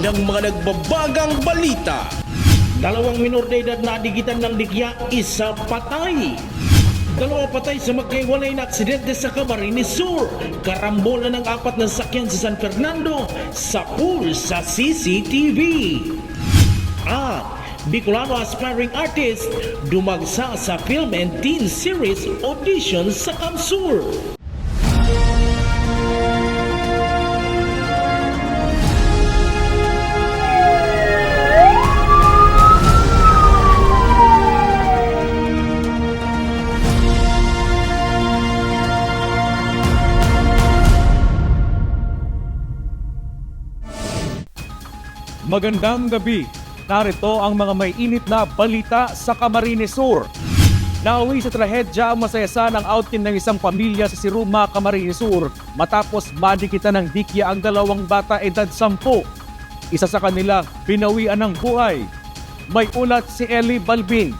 ng mga nagbabagang balita. Dalawang minor de edad na digitan ng dikya, isa patay. Dalawa patay sa magkaiwalay na aksidente sa Camarines Sur. Karambola ng 4 na sasakyan sa San Fernando sa pool sa CCTV. At Bicolano aspiring artist dumagsa sa film and teen series audition sa Kamsur. Magandang gabi. Narito ang mga may init na balita sa Camarines Sur. Nauwi sa trahedya ang masayasan ng outing ng isang pamilya sa Siruma, Camarines Sur matapos madikitan ng dikya ang dalawang bata edad 10. Isa sa kanila binawian ng buhay. May ulat si Eli Balbing.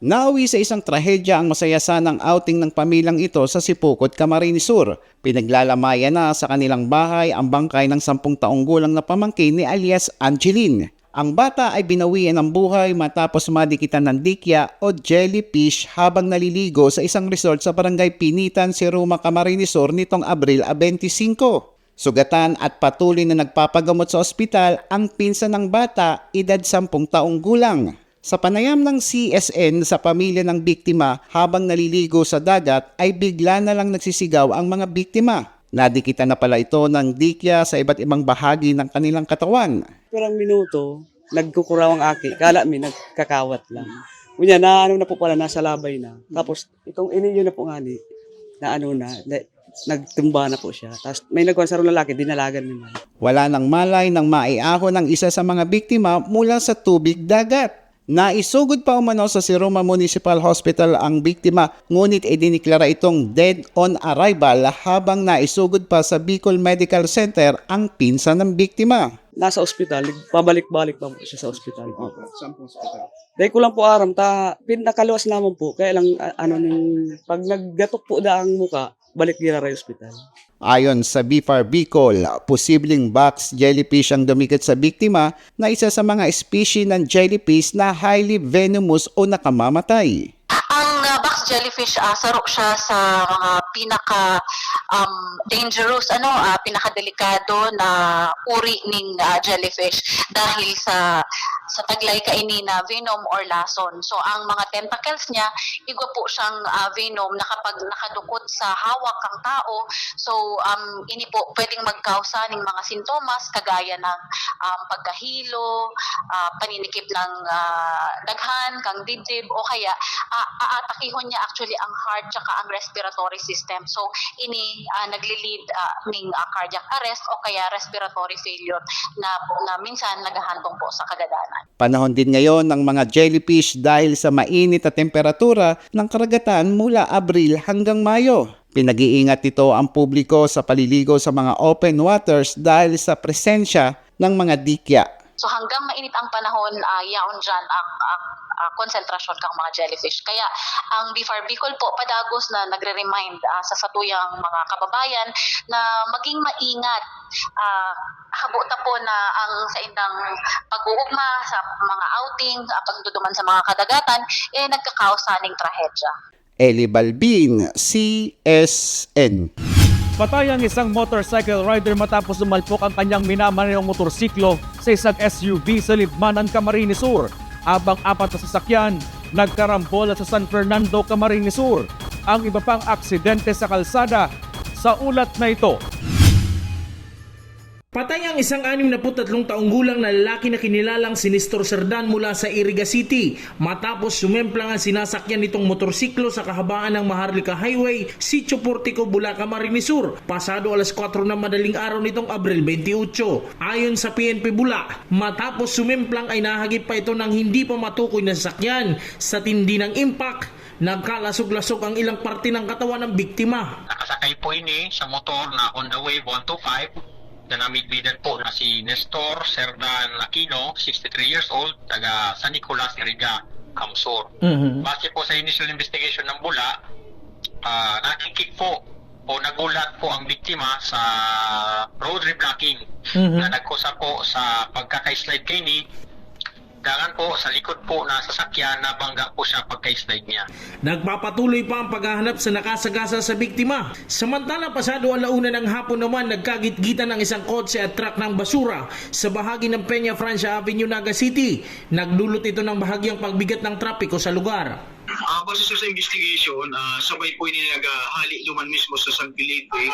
Nauwi sa isang trahedya ang masayasan ng outing ng pamilyang ito sa Sipukot, Camarines Sur. Pinaglalamayan na sa kanilang bahay ang bangkay ng 10 taong gulang na pamangkin ni alias Angeline. Ang bata ay binawian ng buhay matapos madikitan ng dikya o jellyfish habang naliligo sa isang resort sa Barangay Pinitan, Siruma, Camarines Sur nitong Abril 25. Sugatan at patuloy na nagpapagamot sa ospital ang pinsan ng bata, edad 10 taong gulang. Sa panayam ng CSN sa pamilya ng biktima habang naliligo sa dagat ay bigla na lang nagsisigaw ang mga biktima. Nadikitan na pala ito ng dikya sa iba't ibang bahagi ng kanilang katawan. Parang minuto, nagkukuraw ang aki. Kala mi, nagkakawat lang. Kunya, na po pala, nasa labay na. Tapos, itong ininyo na po nga ni, nagtumba na po siya. Tapos, may nagkansarong lalaki, dinalagan naman. Wala nang malay nang maiahon ng isa sa mga biktima mula sa tubig dagat. Naisugod pa umano sa Siruma Municipal Hospital ang biktima, ngunit idiniklara itong dead on arrival habang naisugod pa sa Bicol Medical Center ang pinsan ng biktima. Nasa ospital, pabalik-balik pa po siya sa ospital. Saan po ospital? Dahil ko lang po aram, pinakaluwas naman po. Kaya lang, pag naggatok po na ang muka, balik nila rin ospital. Ayon sa BFAR Bicol, posibleng box jellyfish ang dumikit sa biktima na isa sa mga species ng jellyfish na highly venomous o nakamamatay. Ang box jellyfish, saro siya sa mga pinaka dangerous, pinakadelikado na uri ng jellyfish dahil sa taglay kaini na venom or lason. So ang mga tentacles niya, igwa po siyang venom na kapag nakadukot sa hawak ng tao, so ini po pwedeng magkausa ng mga sintomas kagaya ng pagkahilo, paninikip ng daghan, kang dibdib, o kaya aatakihon niya actually ang heart tsaka ang respiratory system. So ini nagli-lead ng cardiac arrest o kaya respiratory failure na minsan naghahantong po sa kagadanan. Panahon din ngayon ng mga jellyfish dahil sa mainit na temperatura ng karagatan mula Abril hanggang Mayo. Pinag-iingat ito ang publiko sa paliligo sa mga open waters dahil sa presensya ng mga dikya. So hanggang mainit ang panahon, yaon dyan ang konsentrasyon ng mga jellyfish. Kaya ang BFAR Bicol po padagos na nagre-remind sa satuyang mga kababayan na maging maingat. Habuta po na ang sa indang pag-uugma sa mga outing, pagduduman sa mga kadagatan, nagkakausaning trahedya. Eli Balbin, CSN. Patay ang isang motorcycle rider matapos sumalpok ang kanyang minamanayong motorsiklo sa isang SUV sa Libmanan, Camarines Sur. Habang 4 na sasakyan, nagkarambola sa San Fernando, Camarines Sur. Ang iba pang aksidente sa kalsada sa ulat na ito. Patay ang isang 63 taong gulang na lalaki na kinilalang si Nestor Serdan mula sa Iriga City matapos sumemplang ang sinasakyan nitong motorsiklo sa kahabaan ng Maharlika Highway, Sitio Portico, Bulacan, Camarines Sur, pasado alas 4 ng madaling araw nitong Abril 28. Ayon sa PNP Bula, matapos sumemplang ay nahagip pa ito ng hindi pa matukoy na sasakyan. Sa tindi ng impact, nagkalasog-lasog ang ilang parte ng katawan ng biktima. Nakasakay po ini sa motor na on the wave 125 na namigbidan po na si Nestor Serdan Aquino, 63 years old, taga San Nicolas, Iriga, Kamsur. Base po sa initial investigation ng Bula, nakikik po o nagulat po ang biktima sa road reblocking na nagkusa po sa pagkaka-slide kay ni dagan po sa likod po na sasakyan na bangga po siya pagka-slide niya. Nagpapatuloy pa ang paghahanap sa nakasagasa sa biktima. Samantala pasado alauna ng hapon naman nagkagit-gitan ng isang kotse at truck ng basura sa bahagi ng Peña Francia Avenue, Naga City. Nagdulot ito ng bahagyang pagbigat ng trapiko sa lugar. Base sa investigation, sabay po ini naghali duman mismo sa San Felipe.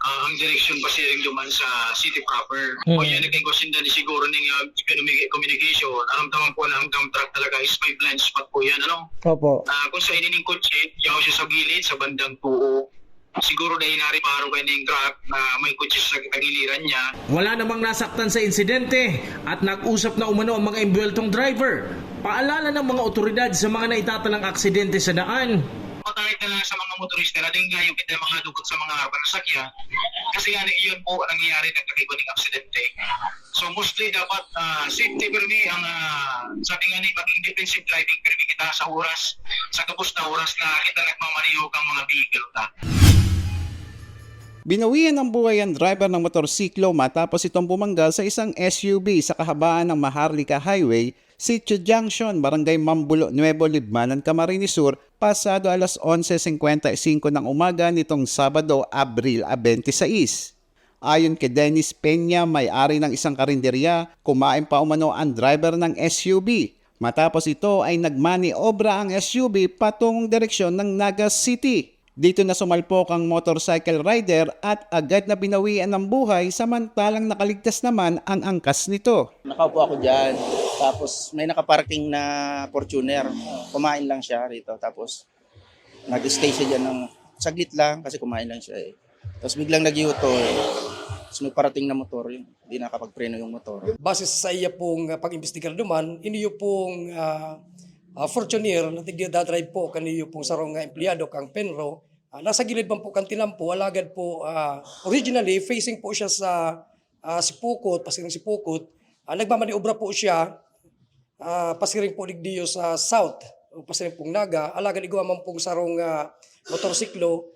Ang direksyon pasiring duman sa city proper. O yan, nagkikwasinda ni siguro ng economic communication. Aram-taman po na ang dump truck talaga is may blind spot po yan. Ano? Opo. Kung sa inining kotse, yaw siya sa gilid, sa bandang tuo. Siguro dahil nariparo kayo ng truck na may kotse sa tagiliran niya. Wala namang nasaktan sa insidente at nag-usap na umano ang mga embweltong driver. Paalala ng mga otoridad sa mga naitatalang aksidente sa daan. Patahit na lang sa mga motorista na din ngayon kita makadugot sa mga panasakya kasi yan iyon po ang nangyayari nagkakiguning aksidente. So mostly dapat safety permi ang sabi nga ni maging defensive driving permi kita sa oras, sa kapos na oras na kita nagmamaniho kang mga vehicle ta. Binawian ng buhay ang driver ng motorsiklo matapos itong bumangga sa isang SUV sa kahabaan ng Maharlika Highway, Sitio Junction, Barangay Mambulo, Nuevo Libmanan, Camarines Sur, pasado alas 11:55 ng umaga nitong Sabado, Abril 26. Ayon kay Dennis Peña, may-ari ng isang karinderya, kumain pa umano ang driver ng SUV. Matapos ito ay nagmaniobra ang SUV patungong direksyon ng Naga City. Dito na sumalpok ang motorcycle rider at agad na binawian ng buhay samantalang nakaligtas naman ang angkas nito. Nakaupo ako dyan, tapos may nakaparking na Fortuner. Kumain lang siya rito, tapos nag-stay siya dyan ng saglit lang kasi kumain lang siya eh. Tapos biglang nag-U-turn, tapos may parating na motor, hindi nakapagpreno yung motor. Base sa iya pong pag-imbestigar duman, iniyo pong Fortuner na tigda-drive po kaniyo pong sarong empleyado kang Penro. Nasa gilid man po kang tinampo, alagad po originally facing po siya sa Sipukot, pasiring Sipukot. Nagmamaniobra po siya pasiring po digdiyo sa south, pasiring pong Naga. Alagad igawa man pong sarong motorsiklo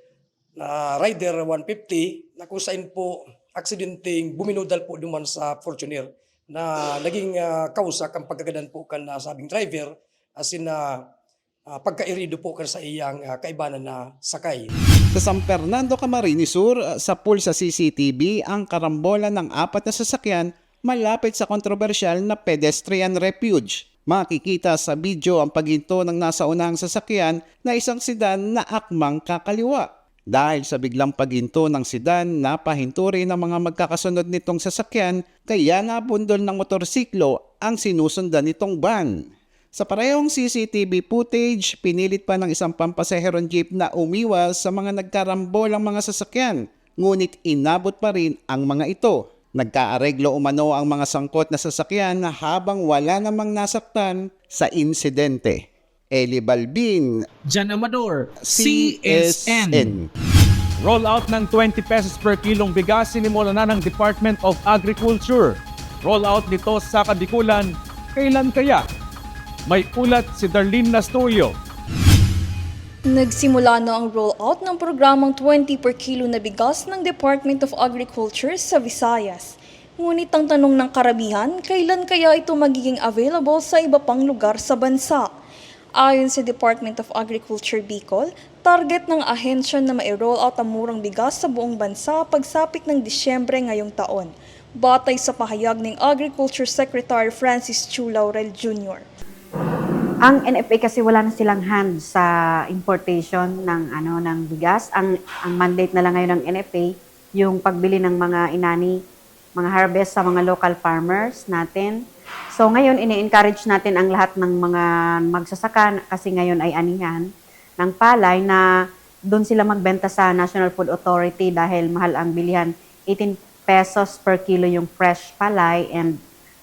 na Rider 150 na kung saan po aksidenteng buminudal po duman sa Fortuner na naging kausa kang pagkagadan po kan sabing driver asin na pagkairido po kan sa iyang kaibanan na sakay. Sa San Fernando, Camarines Sur, sa pool sa CCTV ang karambola ng 4 na sasakyan malapit sa kontrobersyal na pedestrian refuge. Makikita sa video ang paghinto ng nasa unahang sasakyan na isang sedan na akmang kakaliwa. Dahil sa biglang paghinto ng sedan, napahinto rin ang mga magkakasunod nitong sasakyan kaya nabundol ng motorsiklo ang sinusundan nitong van. Sa parehong CCTV footage, pinilit pa ng isang pampasaherong jeep na umiwas sa mga nagkarambolang mga sasakyan, ngunit inabot pa rin ang mga ito. Nagkaareglo umano ang mga sangkot na sasakyan habang wala namang nasaktan sa insidente. Eli Balbin, Jan Amador, CSN. Rollout ng 20 pesos per kilong bigas sinimula na ng Department of Agriculture. Rollout nito sa Kabikulan, kailan kaya? May ulat si Darlene Nastorio. Nagsimula na ang rollout ng programang 20 per kilo na bigas ng Department of Agriculture sa Visayas. Ngunit ang tanong ng karamihan, kailan kaya ito magiging available sa iba pang lugar sa bansa? Ayon sa Department of Agriculture Bicol, target ng ahensya na ma-roll out ang murang bigas sa buong bansa pagsapit ng Disyembre ngayong taon, batay sa pahayag ng Agriculture Secretary Francis Chu Laurel Jr. Ang NFA kasi wala na silang hand sa importation ng bigas. Ang mandate na lang ngayon ng NFA yung pagbili ng mga inani, mga harvest sa mga local farmers natin. So ngayon ini-encourage natin ang lahat ng mga magsasaka kasi ngayon ay anihan ng palay na doon sila magbenta sa National Food Authority dahil mahal ang bilihan. 18 pesos per kilo yung fresh palay and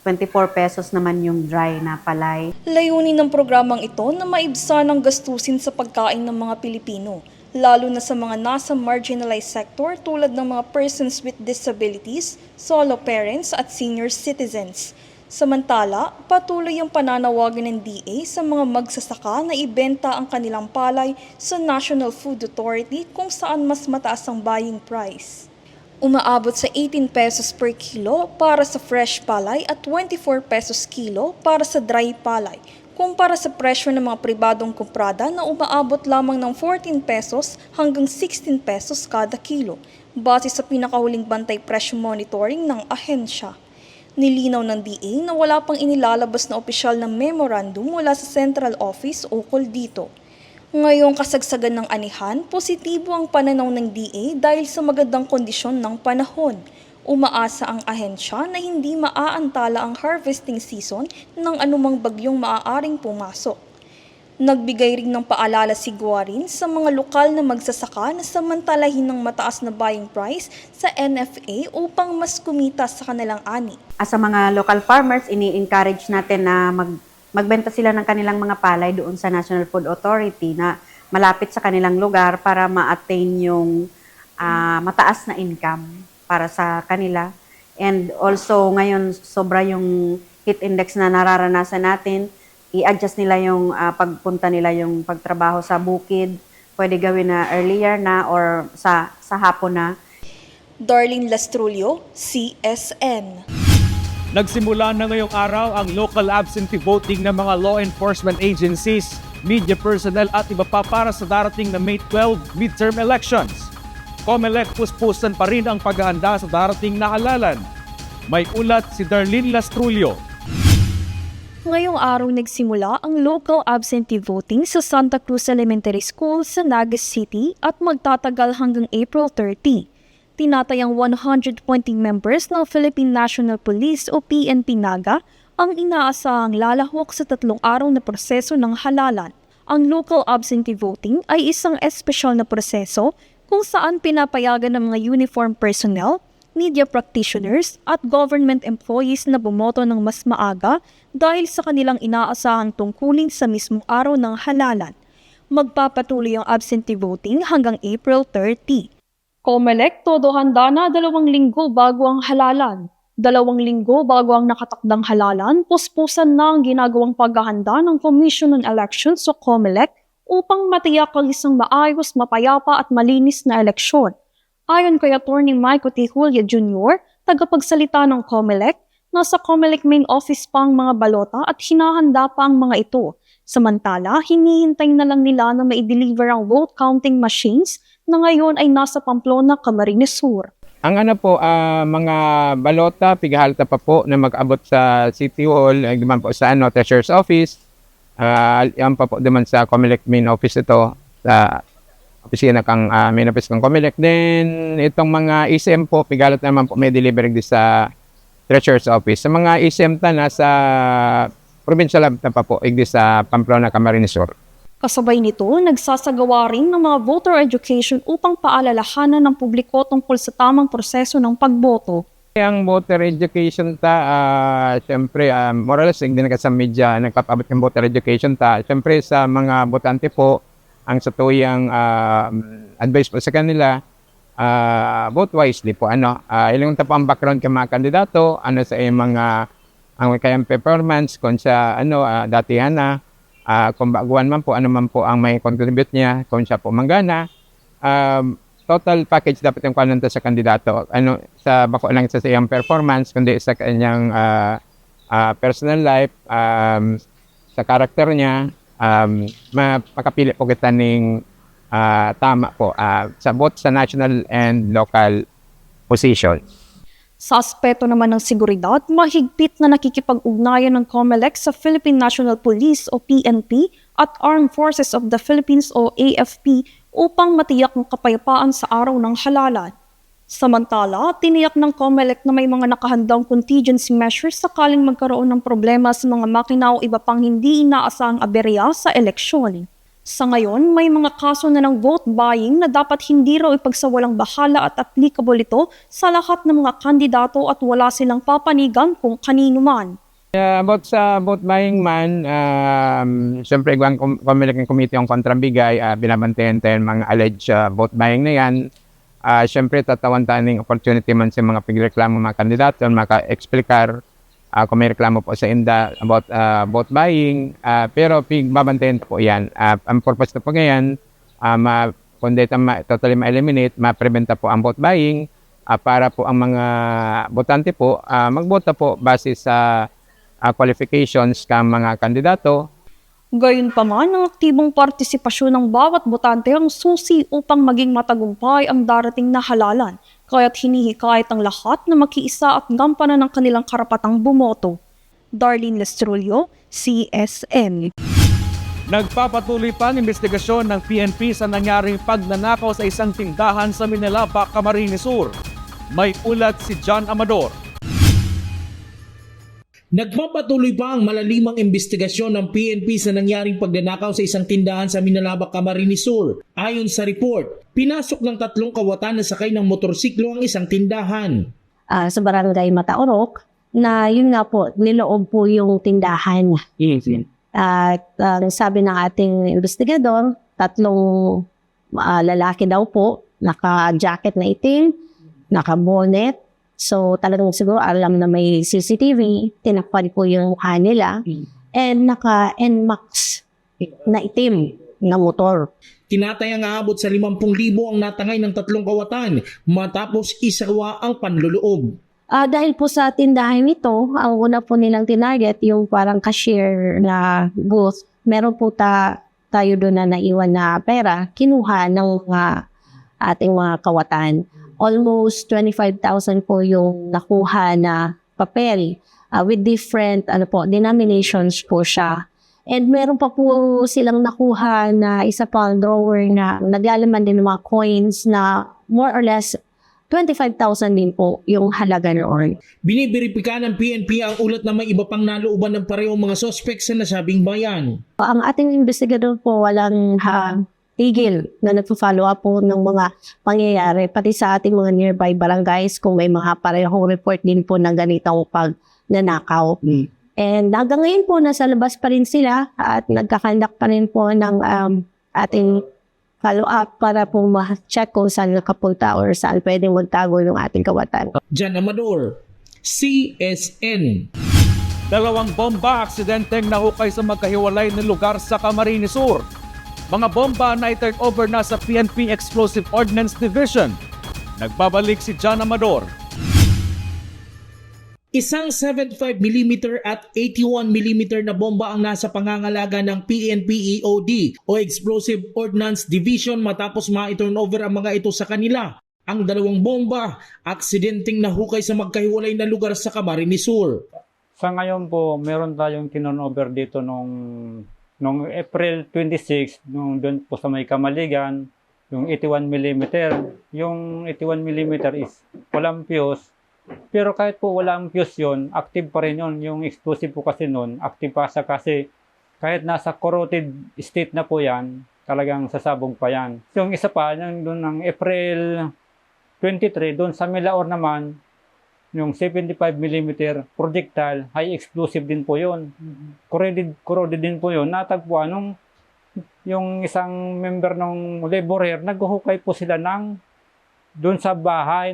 24 pesos naman yung dry na palay. Layunin ng programang ito na maibsan ang gastusin sa pagkain ng mga Pilipino, lalo na sa mga nasa marginalized sector tulad ng mga persons with disabilities, solo parents at senior citizens. Samantala, patuloy ang pananawagan ng DA sa mga magsasaka na ibenta ang kanilang palay sa National Food Authority kung saan mas mataas ang buying price. Umaabot sa 18 pesos per kilo para sa fresh palay at 24 pesos kilo para sa dry palay, kumpara sa presyo ng mga pribadong kumprada na umaabot lamang ng 14 pesos hanggang 16 pesos kada kilo, base sa pinakahuling bantay presyo monitoring ng ahensya. Nilinaw ng DA na wala pang inilalabas na opisyal na memorandum mula sa Central Office ukol dito. Ngayong kasagsagan ng anihan, positibo ang pananaw ng DA dahil sa magandang kondisyon ng panahon. Umaasa ang ahensya na hindi maaantala ang harvesting season ng anumang bagyong maaaring pumasok. Nagbigay rin ng paalala si Guarin sa mga lokal na magsasaka na samantalahin ng mataas na buying price sa NFA upang mas kumita sa kanilang ani. As sa mga local farmers, ini-encourage natin na magbenta sila ng kanilang mga palay doon sa National Food Authority na malapit sa kanilang lugar para ma-attain yung mataas na income para sa kanila. And also, ngayon, sobra yung heat index na nararanasan natin. I-adjust nila yung pagpunta nila yung pagtrabaho sa bukid. Pwede gawin na earlier na or sa hapon na. Darlene Lastrulio, CSN. Nagsimula na ngayong araw ang local absentee voting ng mga law enforcement agencies, media personnel at iba pa para sa darating na May 12 midterm elections. COMELEC puspusan pa rin ang paghahanda sa darating na halalan. May ulat si Darlene Lastrulio. Ngayong araw nagsimula ang local absentee voting sa Santa Cruz Elementary School sa Naga City at magtatagal hanggang April 30. Tinatayang 120 members ng Philippine National Police o PNP Naga ang inaasahang lalahok sa 3 araw na proseso ng halalan. Ang local absentee voting ay isang espesyal na proseso kung saan pinapayagan ng mga uniform personnel, media practitioners at government employees na bumoto ng mas maaga dahil sa kanilang inaasahang tungkulin sa mismong araw ng halalan. Magpapatuloy ang absentee voting hanggang April 30. COMELEC todo handa na 2 linggo bago ang halalan. 2 linggo bago ang nakatakdang halalan, puspusan na ang ginagawang paghahanda ng Commission on Elections o COMELEC upang matiyak ang isang maayos, mapayapa at malinis na eleksyon. Ayon kay Atty. Mike Otijulia Jr., tagapagsalita ng COMELEC, nasa COMELEC main office pa ang mga balota at hinahanda pa ang mga ito. Samantala, hinihintay na lang nila na ma-deliver ang vote counting machines na ngayon ay nasa Pamplona, Camarines Sur. Ang mga balota, pigahalta pa po na mag-abot sa City Hall, naman po sa Treasurer's Office. Yan pa po naman sa COMELEC main office ito, sa opisina kang main office ng COMELEC. Then, itong mga ECM po, pigalat naman po may delivery din sa Treasurer's Office. Sa mga ECM ta, nasa provincial lab na pa po, igdi sa Pamplona, Camarines Sur. Kasabay nito, nagsasagawa rin ng mga voter education upang paalalahanan ng publiko tungkol sa tamang proseso ng pagboto. Ang voter education ta, siyempre, more or less, hindi na sa media nagpapabot ng voter education ta. Siyempre, sa mga botante po, ang satuyang advice po sa kanila, vote wisely po. Ilang po ang background ng mga kandidato, sa mga ang kayang performance, kung sa datihan na, kung baguan man po, ano man po ang may contribute niya, kung siya po manggana. Total package dapat yung kananta sa kandidato. Sa bako lang sa iyang performance, kundi sa kanyang personal life, sa karakter niya, makapili po kita ng tama po sa both sa national and local position. Sa aspeto naman ng seguridad, mahigpit na nakikipag-ugnayan ng COMELEC sa Philippine National Police o PNP at Armed Forces of the Philippines o AFP upang matiyak ang kapayapaan sa araw ng halalan. Samantala, tiniyak ng COMELEC na may mga nakahandang contingency measures sakaling magkaroon ng problema sa mga makina o iba pang hindi inaasahang aberya sa eleksyon. Sa ngayon, may mga kaso na ng vote buying na dapat hindi raw ipagsawalang bahala at applicable ito sa lahat ng mga kandidato at wala silang papanigan kung kanino man. About sa vote buying man, siyempre ang COMELEC ng committee ang kontrabigay, binabantayan tayo mga alleged vote buying na yan. Siyempre tatawan tayo ng opportunity man sa mga pagreklamo mga kandidato, maka-explicar kung may reklamo po sa INDA about vote buying, pero babantayan po yan. Ang purpose na po ngayon, totally ma-eliminate, ma-preventa po ang vote buying para po ang mga botante po magbota po base sa qualifications ng mga kandidato. Gayunpaman, ang aktibong partisipasyon ng bawat botante ang susi upang maging matagumpay ang darating na halalan, kaya't hinihikayat ang lahat na makiisa at gampanan ng kanilang karapatang bumoto. Darlene Lestrullo, CSN. Nagpapatuloy pa ang investigasyon ng PNP sa nangyaring pagnanakaw sa isang tindahan sa Minalapa, Camarines Sur. May ulat si John Amador. Nagpapatuloy pa ang malalimang investigasyon ng PNP sa nangyaring pagnanakaw sa isang tindahan sa Minalaba, Camarines Sur. Ayon sa report, pinasok ng 3 kawatan na sakay ng motorsiklo ang isang tindahan. Sa barangay Mataorok, na yun nga po, niloob po yung tindahan. At sabi ng ating investigador, 3 lalaki daw po, naka-jacket na itim, naka-bonnet. So talagang siguro alam na may CCTV, tinakpan po yung mukha nila, and naka-NMAX na itim na motor. Tinatayang aabot sa 50,000 ang natangay ng 3 kawatan matapos isawa ang panluloob. Dahil po sa tindahan nito, ang una po nilang tinarget yung parang cashier na booth. Meron po tayo doon na naiwan na pera, kinuha ng ating mga kawatan. Almost 25,000 po yung nakuha na papel with different denominations po siya. And meron pa po silang nakuha na isa pang drawer na naglalaman din ng mga coins na more or less 25,000 din po yung halaga noon. Binibiripika ng PNP ang ulat na may iba pang nalooban ng parehong mga suspect sa nasabing bayan. Ang ating investigador po walang tigil na nagpo-follow up po ng mga pangyayari, pati sa ating mga nearby barangays kung may mga parehong report din po ng ganitong pagnanakaw. And hanggang ngayon po, nasa labas pa rin sila at nagkakandak pa rin po ng ating follow-up para po ma-check kung saan nakapunta or saan pwedeng magtago yung ating kawatan. John Amador, CSN. 2 bomba aksidenteng nahukay sa magkahiwalay na lugar sa Camarines Sur. Mga bomba na i-turn over na sa PNP Explosive Ordnance Division. Nagbabalik si John Amador. Isang 75mm at 81mm na bomba ang nasa pangangalaga ng PNP EOD o Explosive Ordnance Division matapos ma-turn over ang mga ito sa kanila. Ang 2 bomba, aksidenteng nahukay sa magkahiwalay na lugar sa Camarines Sur. Sa ngayon po, meron tayong tinurn over dito Noong April 26, nung doon po sa may Kamaligan, yung 81mm. Yung 81mm is walang fuse. Pero kahit po walang fuse yun, active pa rin yun. Yung explosive po kasi nun, active pa siya kasi kahit nasa corroded state na po yan, talagang sasabog pa yan. Yung isa pa, yung doon ng April 23, doon sa Milaor naman, yung 75mm projectile, high explosive din po yun. Corroded din po yun. Natagpuan nung yung isang member ng laborer, naghuhukay po sila ng doon sa bahay,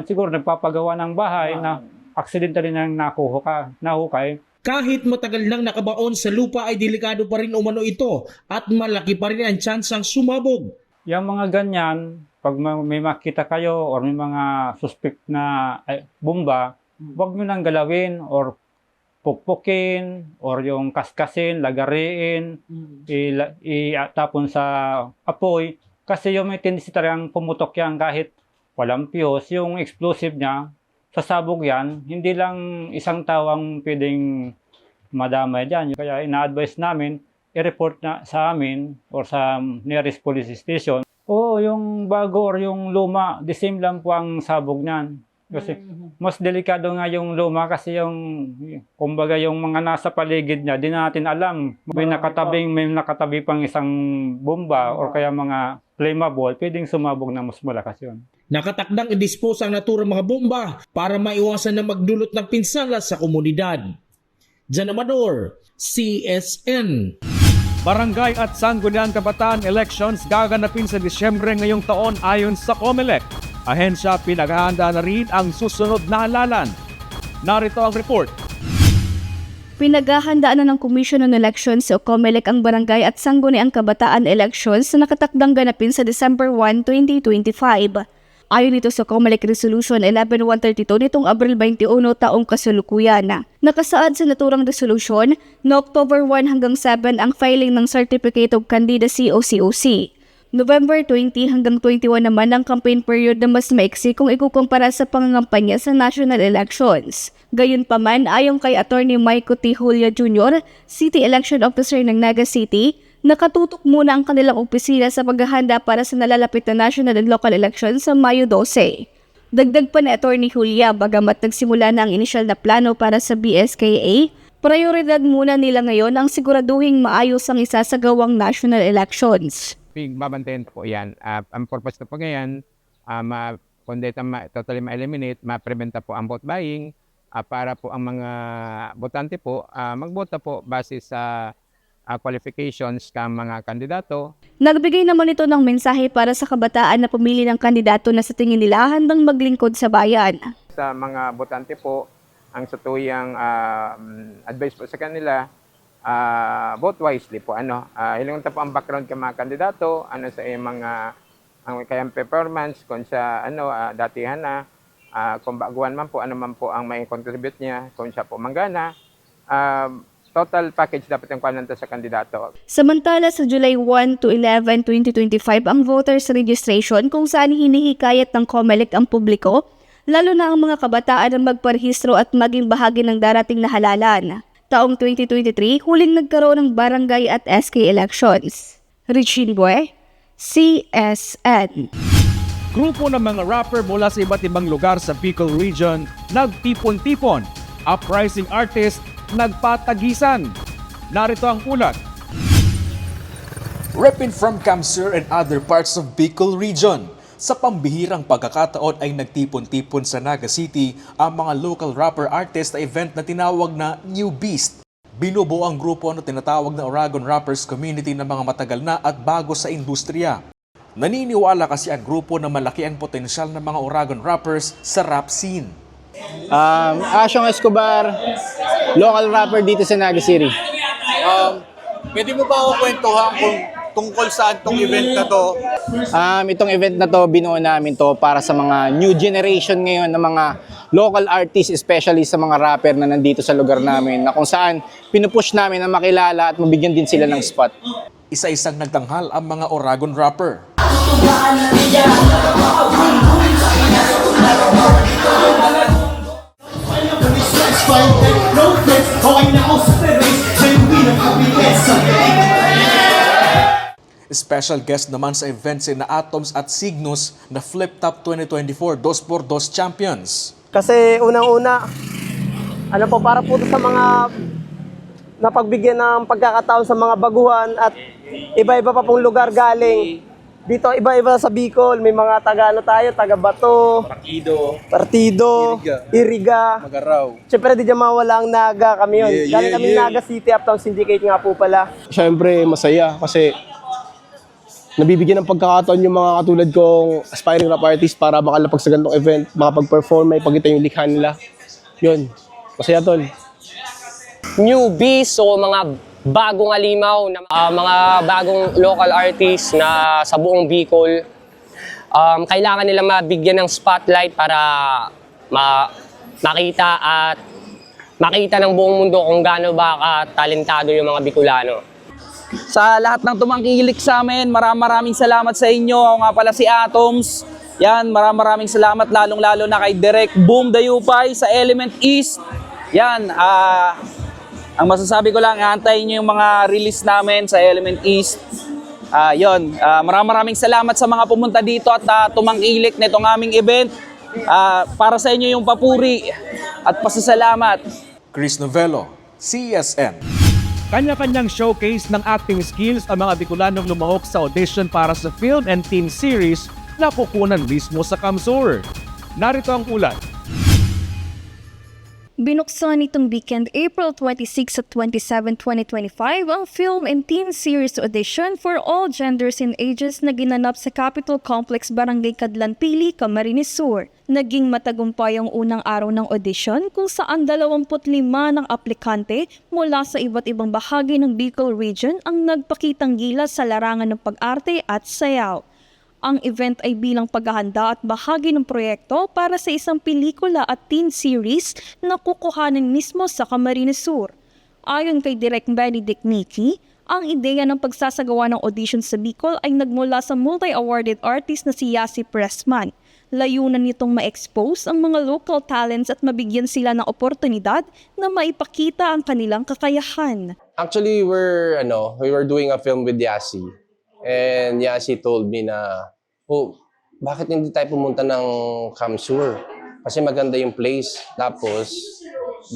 siguro nagpapagawa ng bahay na accidentally nang nahukay. Kahit matagal nang nakabaon sa lupa ay delikado pa rin umano ito at malaki pa rin ang tsansang sumabog. Yung mga ganyan, pag may makita kayo or may mga suspect na bomba, huwag nyo nang galawin or pukpukin or yung kaskasin, lagariin, itapon sa apoy. Kasi yung may tendency talagang pumutok yan kahit walang fuse. Yung explosive niya, sasabog yan, hindi lang isang tao ang pwedeng madamay dyan. Kaya ina-advise namin, i-report na sa amin or sa nearest police station. Oo, yung bago or yung luma, the same lang po ang sabog niyan. Kasi mas delikado nga yung luma kasi yung, kumbaga yung mga nasa paligid niya, di natin alam. May nakatabi pang isang bomba or kaya mga flammable, pwedeng sumabog na mas malakas yun. Nakatakdang i-dispose ang naturang mga bomba para maiwasan na magdulot ng pinsala sa komunidad. John Amador, CSN. Barangay at Sangguniang Kabataan elections gaganapin sa Disyembre ngayong taon ayon sa COMELEC. Ahensya, pinaghahanda na rin ang susunod na halalan. Narito ang report Pinaghahandaan na ng Commission on Elections o COMELEC ang barangay at sangguniang kabataan elections na nakatakdang ganapin sa December 1, 2025. Ayon ito sa COMELEC Resolution 11132 nitong Abril 21 taong kasalukuyan. Nakasaad sa naturang resolution na October 1 hanggang 7 ang filing ng Certificate of Candidacy o COC. November 20 hanggang 21 naman ang campaign period na mas maiksi kung ikukumpara sa pangangampanya sa national elections. Gayunpaman, ayon kay Attorney Maico T. Julia Jr., City Election Officer ng Naga City, nakatutok muna ang kanilang opisina sa paghahanda para sa nalalapit na national and local elections sa Mayo 12. Dagdag pa ni Attorney Julia, bagamat nagsimula na ang inisyal na plano para sa BSKA, prioridad muna nila ngayon ang siguraduhing maayos ang isasagawang national elections. Babantayan po yan. Ang purpose na po ngayon, totally ma-eliminate, ma-preventa po ang vote buying para po ang mga botante po magbota po base sa qualifications ng mga kandidato. Nagbigay naman ito ng mensahe para sa kabataan na pumili ng kandidato na sa tingin nila handang maglingkod sa bayan. Sa mga botante po, ang satuyang advice po sa kanila, vote wisely po. Hilungan po ang background ng mga kandidato, sa mga ang kayang performance, kung siya datihan na, kung baguhan man po, ano man po ang may contribute niya, kung siya po manggana. Total package dapat yung kwananta sa kandidato. Samantala sa July 1 to 11, 2025 ang voters registration kung saan hinihikayat ng COMELEC ang publiko, lalo na ang mga kabataan na magparehistro at maging bahagi ng darating na halalan. Taong 2023, huling nagkaroon ng barangay at SK elections. Richine Bue, CSN. Grupo ng mga rapper mula sa iba't ibang lugar sa Bicol Region nagtipon-tipon. Uprising artist nagpatagisan. Narito ang ulat. Repping from Camsur and other parts of Bicol Region. Sa pambihirang pagkakataon ay nagtipon-tipon sa Naga City ang mga local rapper artist na event na tinawag na New Beast. Binubuo ang grupo na tinatawag na Oragon Rappers Community ng mga matagal na at bago sa industriya. Naniniwala kasi ang grupo na malaki ang potensyal ng mga Oragon rappers sa rap scene. Asyong Escobar, local rapper dito sa Naga City. Pwede mo ba ako kwentuhan kung tungkol saan tong event na to? Itong event na to, binuo namin to para sa mga new generation ngayon ng mga local artists, especially sa mga rapper na nandito sa lugar namin, na kung saan pinupush namin na makilala at mabigyan din sila ng spot. Isa-isang nagtanghal ang mga Oragon rapper. Special guest naman sa event na Atoms at Signos na Flip Top 2024 2x2 champions. Kasi unang-una, para po sa mga napagbigyan ng pagkakataon sa mga baguhan at iba-iba pa pong lugar galing. Dito iba-iba sa Bicol, may mga taga Bato, Partido, Iriga, Magaraw. Siyempre di dyan mawala ang Naga kami yun. Galing kami Naga City Uptown Syndicate nga po pala. Siyempre masaya kasi nabibigyan ng pagkakataon yung mga katulad kong aspiring rap artist para makalapag sa ganitong event, makapag-perform, may pagkita yung likha nila. Yun, masaya tol. Newbies, so mga bagong alimaw, mga bagong local artists na sa buong Bicol. Kailangan nila mabigyan ng spotlight para makita ng buong mundo kung gaano ba katalentado yung mga Bicolano. Sa lahat ng tumangkilik sa amin, maraming salamat sa inyo. Ako nga pala si Atoms. Yan, maraming salamat lalong-lalo na kay Direk Boom Dayupay sa Element East. Yan, ang masasabi ko lang, antayin nyo yung mga release namin sa Element East. Maraming salamat sa mga pumunta dito at tumangkilik nitong aming event. Para sa inyo yung papuri at pasasalamat. Chris Novello, CSN. Kanya-kanyang showcase ng acting skills ang mga Bicolanong lumahok sa audition para sa film and teen series na kukunan mismo sa Camsur. Narito ang ulat. Binuksan nitong weekend April 26 at 27, 2025 ang film and teen series audition for all genders and ages na ginanap sa Capitol Complex, Barangay Cadlanpili, Camarines Sur. Naging matagumpay ang unang araw ng audition kung saan 25 ng aplikante mula sa iba't ibang bahagi ng Bicol Region ang nagpakitang gilas sa larangan ng pag-arte at sayaw. Ang event ay bilang paghahanda at bahagi ng proyekto para sa isang pelikula at teen series na kukuhanin mismo sa Camarines Sur. Ayon kay Direk Benedict Nicky, ang ideya ng pagsasagawa ng audition sa Bicol ay nagmula sa multi-awarded artist na si Yasi Pressman. Layunan nitong ma-expose ang mga local talents at mabigyan sila ng oportunidad na maipakita ang kanilang kakayahan. Actually, we were doing a film with Yasi. And Yasi told me na, bakit hindi tayo pumunta ng Camsur? Kasi maganda yung place. Tapos,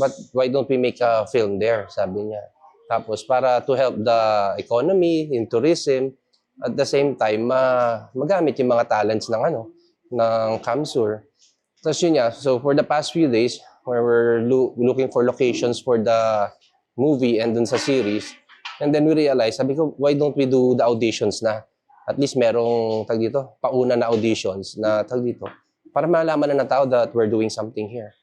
but why don't we make a film there? Sabi niya. Tapos, para to help the economy, in tourism, at the same time, magamit yung mga talents ng Camsur. Tapos yun niya. So, for the past few days, where we're looking for locations for the movie and dun sa series, and then we realized, sabi ko, why don't we do the auditions na? At least merong pauna na auditions na para malaman na ng tao that we're doing something here.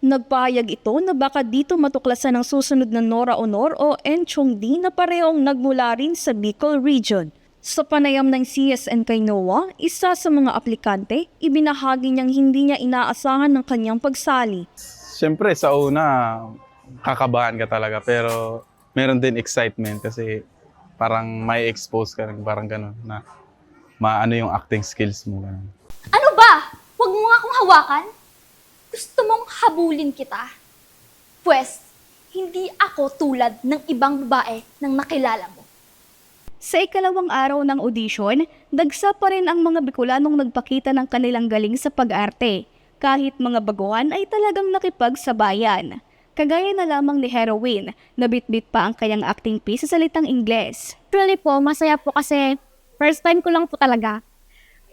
Nagpahayag ito na baka dito matuklasan ang susunod na Nora Honor o Enchong D na parehong nagmula rin sa Bicol Region. Sa panayam ng CSN kay Noah, isa sa mga aplikante, ibinahagi niyang hindi niya inaasahan ng kanyang pagsali. Siyempre sa una, kakabahan ka talaga pero meron din excitement kasi parang may expose ka rin, parang gano'n na maano yung acting skills mo. Ganun. Ano ba? Huwag mo nga akong hawakan. Gusto mong habulin kita? Pwes, hindi ako tulad ng ibang babae nang nakilala mo. Sa ikalawang araw ng audition, dagsa pa rin ang mga Bicolanong nagpakita ng kanilang galing sa pag-arte. Kahit mga baguhan ay talagang nakipagsabayan. Kagaya na lamang ni Heroine, nabitbit pa ang kanyang acting piece sa salitang Ingles. Actually po, masaya po kasi first time ko lang po talaga.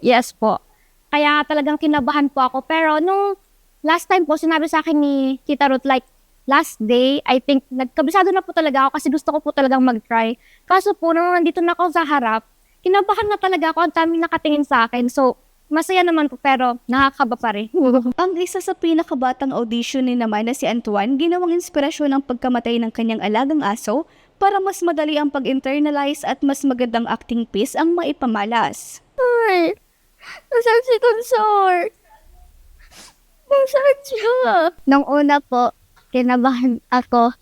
Yes po. Kaya talagang kinabahan po ako. Pero nung last time po, sinabi sa akin ni Tita Ruth, like last day, I think nagkabisado na po talaga ako kasi gusto ko po talagang mag-try. Kaso po, nung nandito na ako sa harap, kinabahan na talaga ako, ang daming nakatingin sa akin. So, masaya naman po pero nakakaba pa rin. Ang isa sa pinakabatang audition ni naman na si Antoine, ginawang inspirasyon ang pagkamatay ng kanyang alagang aso para mas madali ang pag-internalize at mas magandang acting piece ang maipamalas. Ay, nasaan si Consort? Nasaan siya? Nung una po, kinabahan ako.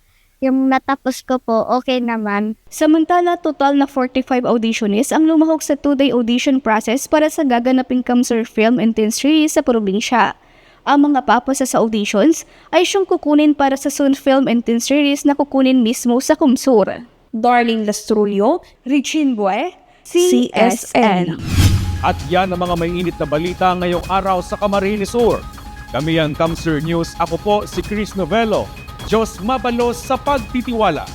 Yung natapos ko po, okay naman. Samantala, total na 45 auditionists ang lumahok sa 2-day audition process para sa gaganaping Camsur Film and Teen Series sa probinsya. Ang mga papasa sa auditions ay siyang kukunin para sa Soon Film and Teen Series na kukunin mismo sa Camsur. Darling Lastrulio, Richin Bue, CSN. At yan ang mga mainit na balita ngayong araw sa Camarines Sur. Kami ang Camsur News. Ako po si Chris Novello. Diyos mabalos sa pagtitiwala.